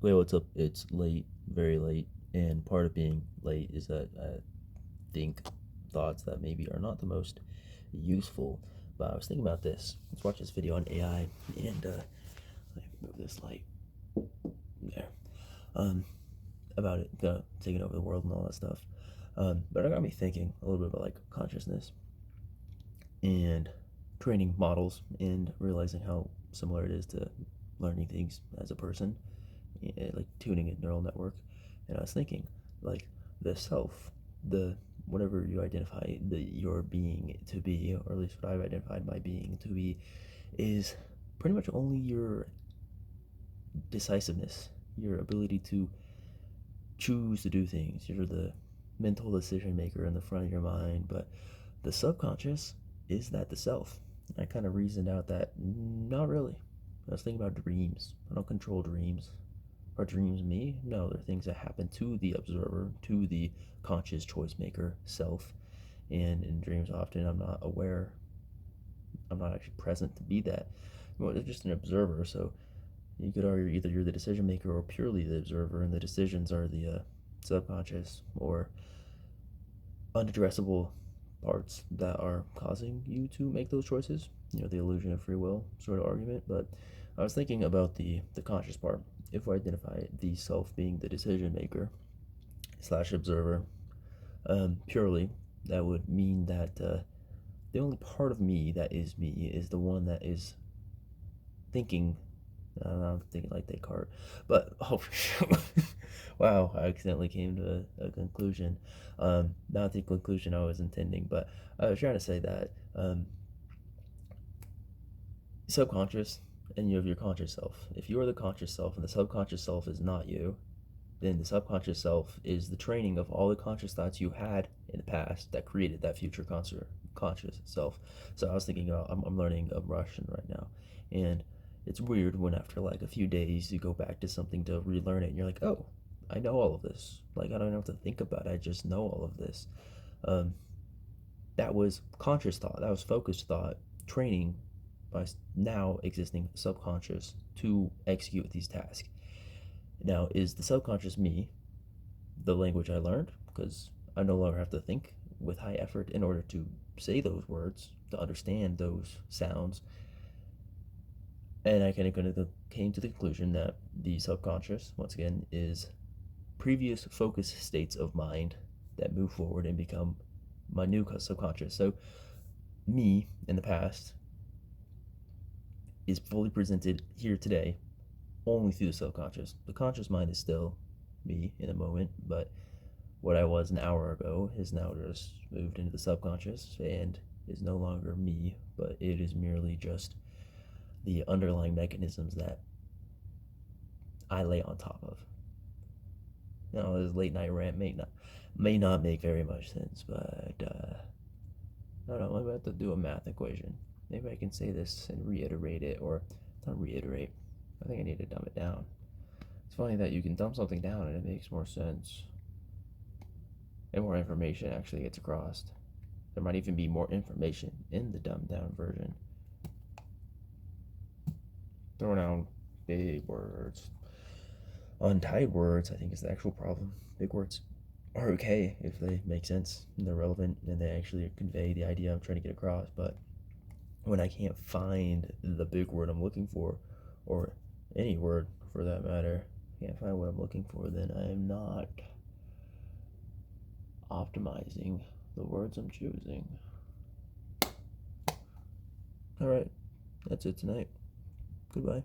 Wait, what's up? It's late, very late, and part of being late is that I think thoughts that maybe are not the most useful. But I was thinking about this. Let's watch this video on AI, and let me move this light there. Um, about it taking over the world and all that stuff. But it got me thinking a little bit about like consciousness and training models and realizing how similar it is to learning things as a person, like tuning a neural network. And I was thinking, like the self, the whatever you identify your being to be, or at least what I've identified my being to be, is pretty much only your decisiveness, your ability to choose to do things. You're the mental decision maker in the front of your mind, but the subconscious, is that the self? I kind of reasoned out that not really. I was thinking about dreams. I don't control dreams. Are dreams me? No, they're things that happen to the observer, to the conscious choice maker self. And in dreams, often I'm not aware, I'm not actually present to be that. Well, it's just an observer, so you could argue either you're the decision maker or purely the observer, and the decisions are the subconscious or unaddressable parts that are causing you to make those choices. The illusion of free will sort of argument. But I was thinking about the conscious part. If we identify the self being the decision maker slash observer, purely, that would mean that the only part of me that is me is the one that is thinking. I'm thinking like Descartes, but oh, wow! I accidentally came to a conclusion. Not the conclusion I was intending, but I was trying to say that subconscious and you have your conscious self. If you are the conscious self and the subconscious self is not you, then the subconscious self is the training of all the conscious thoughts you had in the past that created that future conscious self. So I was thinking about I'm learning Russian right now, and it's weird when after like a few days you go back to something to relearn it and you're like, oh, I know all of this. Like I don't have to think about it. I just know all of this. Um, that was conscious thought. That was focused thought training my now existing subconscious to execute these tasks. Now, is the subconscious me the language I learned? Because I no longer have to think with high effort in order to say those words, to understand those sounds. And I kind of came to the conclusion that the subconscious, once again, is previous focus states of mind that move forward and become my new subconscious. So, me in the past is fully presented here today only through the subconscious. The conscious mind is still me in a moment, but what I was an hour ago is now just moved into the subconscious and is no longer me, but it is merely just the underlying mechanisms that I lay on top of. Now, this late night rant may not make very much sense, but I don't know. I'm about to do a math equation. Maybe I can say this and reiterate it, or not reiterate. I think I need to dumb it down. It's funny that you can dumb something down and it makes more sense, and more information actually gets across. There might even be more information in the dumbed down version. Throwing out big words. Untied words, I think, is the actual problem. Big words are okay if they make sense and they're relevant and they actually convey the idea I'm trying to get across. But when I can't find the big word I'm looking for, or any word for that matter, can't find what I'm looking for, then I am not optimizing the words I'm choosing. Alright, that's it tonight. Goodbye.